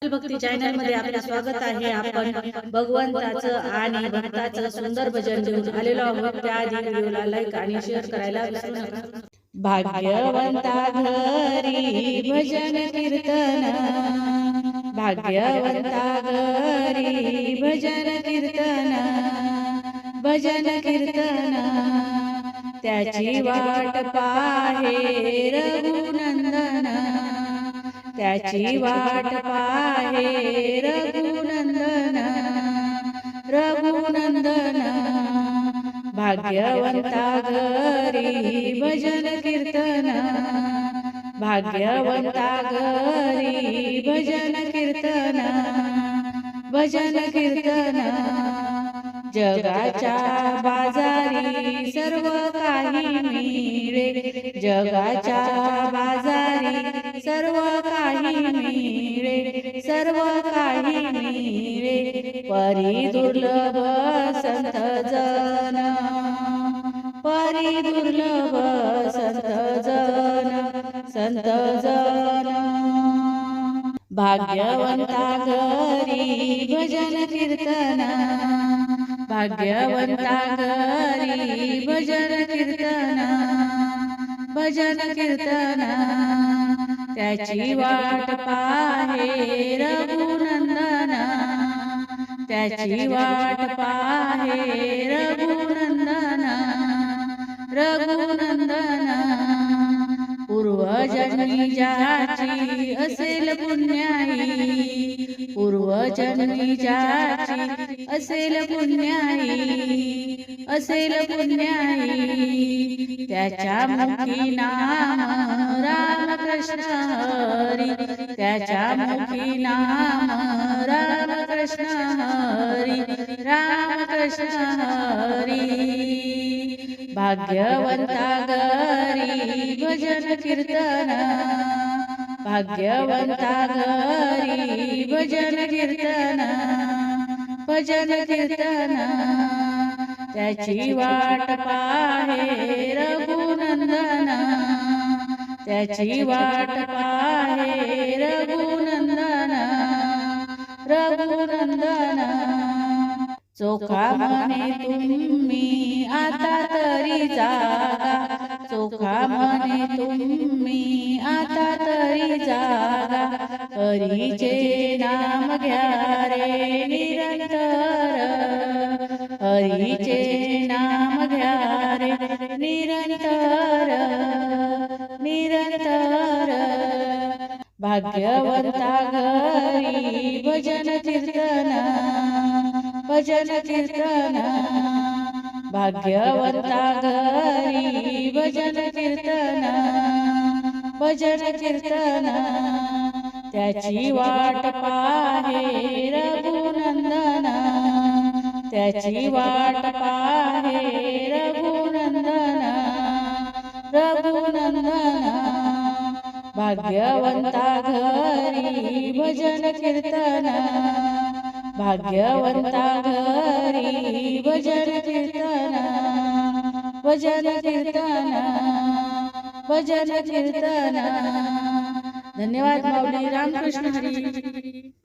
भक्ती channel मध्ये आपले स्वागत आहे। आपण भगवंताचं आणि भक्ताचं सुंदर भजन घेऊन आलेलो आहोत। त्याआधी व्हिडिओला लाईक आणि शेअर करायला विसरू नका। भाग्यवंता घरी भजन कीर्तन, भाग्यवंता घरी भजन कीर्तन, भजन कीर्तन त्याची वाट पाहे रघुनंदन, त्याची वाट पाहे रघुनंदन, रघुनंदन भाग्यवंता घरी भजन कीर्तन, भाग्यवंता घरी भजन कीर्तन, भजन कीर्तन जगाच्या बाजारी सर्व काही मिळे, जगाच्या बाजारी सर्व काही मिळे, सर्व काही मिळे परी दुर्लभ संत जन, परी दुर्लभ संत जन, संत जन भाग्यवंता घरी भजन कीर्तन, भाग्यवंता घरी भजन कीर्तन, भजन कीर्तन त्याची वाट पाहे रघुनंदन, त्याची वाट पाहे रघुनंदन, रघुनंदन पूर्वजन्मी ज्याची असेल पुण्याई, पूर्वजन्मी ज्याची असेल पुण्याई, असेल पुण्याई त्याच्या मुखी नाम राम कृष्ण हरी, त्याच्या मुखी नाम राम कृष्ण हरी, राम कृष्ण हरी भाग्यवंता घरी भजन कीर्तन, भाग्यवंता घरी भजन कीर्तन, भजन कीर्तन त्याची वाट पाहे रघुनंदन, त्याची वाट पाहे रघुनंदन, रघुनंदन चोखा म्हणे तुम्ही आता तरी जागा, चोखा म्हणे तुम्ही आता तरी जागा, हरीचे नाम घ्या रे निरंतर, हरीचे नाम घ्या रे निरंतर, निरंतर भाग्यवंता घरी भजन कीर्तन, भजन कीर्तन भाग्यवंता घरी भजन कीर्तन, भजन कीर्तन त्याची वाट पाहे रघुनंदन, त्याची वाट पाहे रघुनंदन, रघुनंदन भाग्यवंता घरी भजन कीर्तन, भाग्यवंता घरी भजन कीर्तन, भजन कीर्तन, भजन कीर्तन धन्यवाद माऊली। रामकृष्ण हरी।